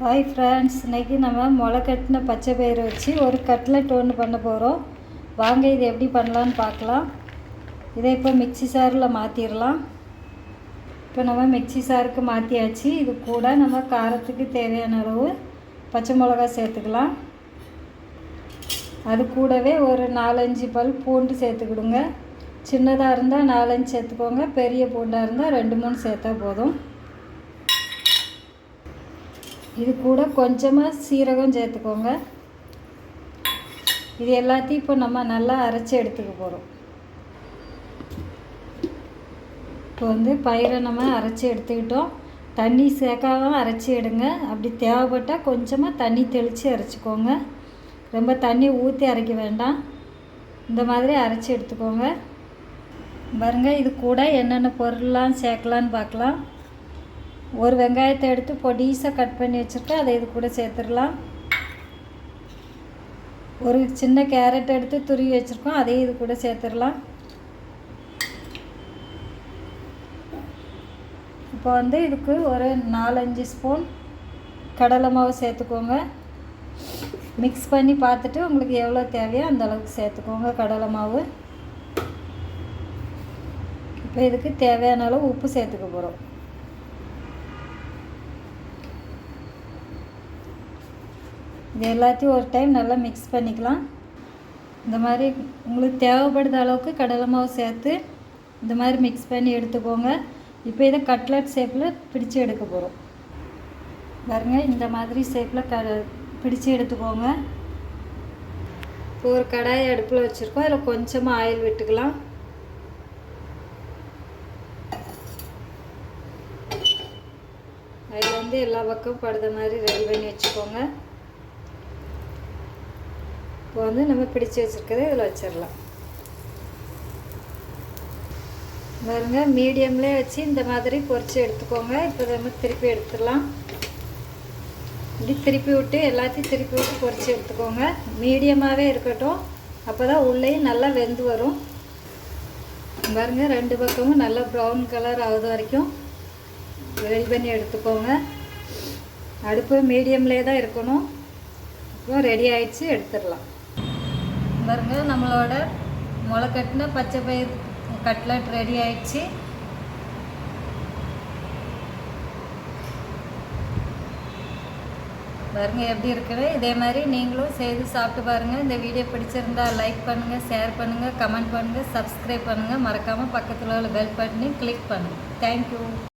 Hi friends, இன்றைக்கி நம்ம முளைக்கட்டின பச்சை பயிறு வச்சு ஒரு கட்லெட் ஒன்று பண்ண போகிறோம். வாங்க இது எப்படி பண்ணலான்னு பார்க்கலாம். இதை இப்போ மிக்ஸி சாரில் மாற்றிடலாம். இப்போ நம்ம மிக்ஸி சாருக்கு மாற்றியாச்சு. இது கூட நம்ம காரத்துக்கு தேவையான அளவு பச்சை மிளகா சேர்த்துக்கலாம். அது கூடவே ஒரு 4-5 பல் பூண்டு சேர்த்துக்கிடுங்க. சின்னதாக இருந்தால் 4-5 சேர்த்துக்கோங்க, பெரிய பூண்டாக இருந்தால் 2-3 சேர்த்தா போதும். இது கூட கொஞ்சமாக சீரகம் சேர்த்துக்கோங்க. இது எல்லாத்தையும் இப்போ நம்ம நல்லா அரைச்சி எடுத்துக்க போகிறோம். இப்போ பயிரை நம்ம அரைச்சி எடுத்துக்கிட்டோம். தண்ணி சேர்க்காம அரைச்சி எடுங்க. அப்படி தேவைப்பட்டால் கொஞ்சமாக தண்ணி தெளித்து அரைச்சிக்கோங்க. ரொம்ப தண்ணி ஊற்றி அரைக்க வேண்டாம். இந்த மாதிரி அரைச்சி எடுத்துக்கோங்க. பாருங்கள், இது கூட என்னென்ன பொருள்லாம் சேர்க்கலான்னு பார்க்கலாம். ஒரு வெங்காயத்தை எடுத்து பொடிசாக கட் பண்ணி வச்சுருக்கேன், அதை இது கூட சேர்த்துடலாம். ஒரு சின்ன கேரட் எடுத்து துருவி வச்சுருக்கோம், அதையும் இது கூட சேர்த்துடலாம். இப்போ இதுக்கு ஒரு 4-5 ஸ்பூன் கடலை மாவு சேர்த்துக்கோங்க. மிக்ஸ் பண்ணி பார்த்துட்டு உங்களுக்கு எவ்வளோ தேவையோ அந்த அளவுக்கு சேர்த்துக்கோங்க கடலை மாவு. இப்போ இதுக்கு தேவையான அளவு உப்பு சேர்த்துக்க போகிறோம். இது எல்லாத்தையும் ஒரு டைம் நல்லா மிக்ஸ் பண்ணிக்கலாம். இந்த மாதிரி உங்களுக்கு தேவைப்படுற அளவுக்கு கடலை மாவு சேர்த்து இந்த மாதிரி மிக்ஸ் பண்ணி எடுத்துக்கோங்க. இப்போ இதை கட்லெட் ஷேப்பில் பிடிச்சி எடுக்க போகிறோம். பாருங்கள், இந்த மாதிரி ஷேப்பில் பிடிச்சி எடுத்துக்கோங்க. இப்போ ஒரு கடாயை அடுப்பில் வச்சுருக்கோம். அதில் கொஞ்சமாக ஆயில் விட்டுக்கலாம். அதில் எல்லா பக்கம் படுற மாதிரி ரெடி பண்ணி வச்சுக்கோங்க. இப்போ நம்ம பிடிச்சி வச்சுருக்கதை இதில் வச்சிடலாம். பாருங்க, மீடியம்லேயே வச்சு இந்த மாதிரி பொரித்து எடுத்துக்கோங்க. இப்போ நம்ம திருப்பி எடுத்துடலாம். இப்படி திருப்பி விட்டு எல்லாத்தையும் திருப்பி விட்டு பொரித்து எடுத்துக்கோங்க. மீடியமாகவே இருக்கட்டும், அப்போ தான் உள்ளேயும் நல்லா வெந்து வரும். பாருங்கள், 2 பக்கமும் நல்லா ப்ரௌன் கலர் ஆகுது வரைக்கும் ரெடி பண்ணி எடுத்துக்கோங்க. அடுப்பு மீடியம்லேயே தான் இருக்கணும். இப்போ ரெடி ஆகிடுச்சு, எடுத்துடலாம். பாருங்க, நம்மளோட முளைக்கட்டின பச்சை பயிர் கட்லெட் ரெடி ஆயிடுச்சு. பாருங்க எப்படி இருக்குன்னு. இதே மாதிரி நீங்களும் செய்து சாப்பிட்டு பாருங்கள். இந்த வீடியோ பிடிச்சிருந்தா லைக் பண்ணுங்கள், ஷேர் பண்ணுங்கள், கமெண்ட் பண்ணுங்கள், சப்ஸ்கிரைப் பண்ணுங்கள். மறக்காமல் பக்கத்தில் உள்ள பெல் பட்டனையும் கிளிக் பண்ணுங்கள். தேங்க்யூ.